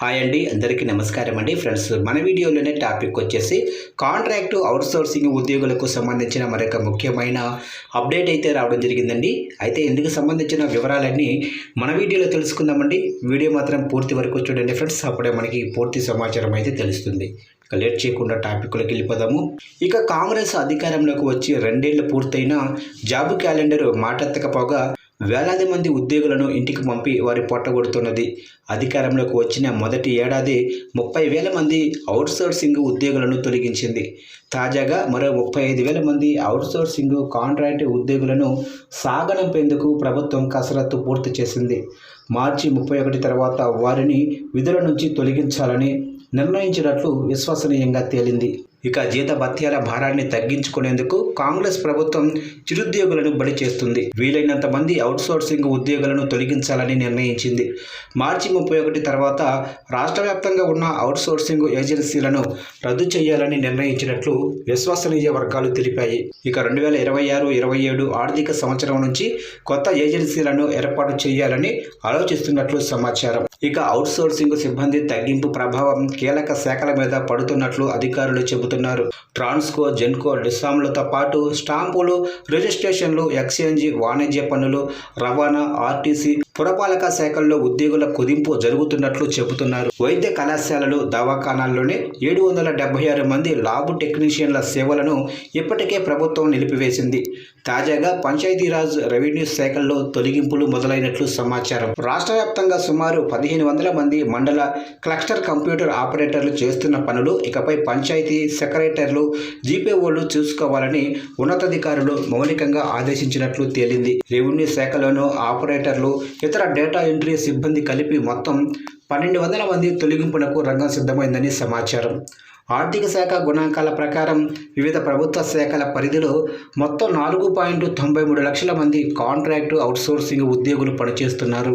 Hi అండి, అందరికీ నమస్కారం అండి. ఫ్రెండ్స్, మన వీడియోలోనే టాపిక్ వచ్చేసి కాంట్రాక్టు అవుట్సోర్సింగ్ ఉద్యోగులకు సంబంధించిన మరొక ముఖ్యమైన అప్డేట్ అయితే రావడం జరిగిందండి. అయితే ఇందుకు సంబంధించిన వివరాలన్నీ మన వీడియోలో తెలుసుకుందామండి. వీడియో మాత్రం పూర్తి వరకు చూడండి ఫ్రెండ్స్, అప్పుడే మనకి పూర్తి సమాచారం అయితే తెలుస్తుంది. ఇక లేట్ చేయకుండా టాపిక్లోకి వెళ్ళిపోదాము. ఇక కాంగ్రెస్ అధికారంలోకి వచ్చి 2 ఏళ్లు పూర్తయిన జాబ్ క్యాలెండర్ మాటెత్తకపోగా వేలాది మంది ఉద్యోగులను ఇంటికి పంపి వారి పొట్టగొడుతున్నది. అధికారంలోకి వచ్చిన మొదటి ఏడాది 30,000 మంది అవుట్సోర్సింగ్ ఉద్యోగులను తొలగించింది. తాజాగా మరో 35,000 మంది అవుట్సోర్సింగ్ కాంట్రాక్ట్ ఉద్యోగులను సాగనంపేందుకు ప్రభుత్వం కసరత్తు పూర్తి చేసింది. మార్చి 31 తర్వాత వారిని విధుల నుంచి తొలగించాలని నిర్ణయించినట్లు విశ్వసనీయంగా తేలింది. ఇక జీతభత్యాల భారాన్ని తగ్గించుకునేందుకు కాంగ్రెస్ ప్రభుత్వం చిరుద్యోగులను బలి చేస్తుంది. వీలైనంత మంది అవుట్సోర్సింగ్ ఉద్యోగులను తొలగించాలని నిర్ణయించింది. మార్చి 31 తర్వాత రాష్ట్ర వ్యాప్తంగా ఉన్న అవుట్సోర్సింగ్ ఏజెన్సీలను రద్దు చేయాలని నిర్ణయించినట్లు విశ్వసనీయ వర్గాలు తెలిపాయి. ఇక 2026-27 ఆర్థిక సంవత్సరం నుంచి కొత్త ఏజెన్సీలను ఏర్పాటు చేయాలని ఆలోచిస్తున్నట్లు సమాచారం. ఇక అవుట్సోర్సింగ్ సిబ్బంది తగ్గింపు ప్రభావం కీలక శాఖల మీద పడుతున్నట్లు అధికారులు చెబుతున్నారు. ట్రాన్స్కో, జెన్కో, డిస్కామ్లతో పాటు స్టాంపులు, రిజిస్ట్రేషన్లు, ఎక్స్చేంజ్, వాణిజ్య పన్నులు, రవాణా, ఆర్టీసీ, పురపాలక శాఖల్లో ఉద్యోగుల కుదింపు జరుగుతున్నట్లు చెబుతున్నారు. వైద్య కళాశాలలు, దవాఖానాల్లోనే 776 మంది ల్యాబ్ టెక్నీషియన్ల సేవలను ఇప్పటికే ప్రభుత్వం నిలిపివేసింది. తాజాగా పంచాయతీరాజ్, రెవెన్యూ శాఖల్లో తొలగింపులు మొదలైనట్లు సమాచారం. రాష్ట్ర వ్యాప్తంగా సుమారు 1,500 మంది మండల క్లస్టర్ కంప్యూటర్ ఆపరేటర్లు చేస్తున్న పనులు ఇకపై పంచాయతీ సెక్రటరీలు, జీపీఓలు చూసుకోవాలని ఉన్నతాధికారులు మౌలికంగా ఆదేశించినట్లు తేలింది. రెవెన్యూ శాఖలోనూ ఆపరేటర్లు, ఇతర డేటా ఎంట్రీ సిబ్బంది కలిపి మొత్తం 1,200 మంది తొలగింపునకు రంగం సిద్ధమైందని సమాచారం. ఆర్థిక శాఖ గణాంకాల ప్రకారం వివిధ ప్రభుత్వ శాఖల పరిధిలో మొత్తం 4.93 లక్షల మంది కాంట్రాక్టు అవుట్సోర్సింగ్ ఉద్యోగులు పనిచేస్తున్నారు.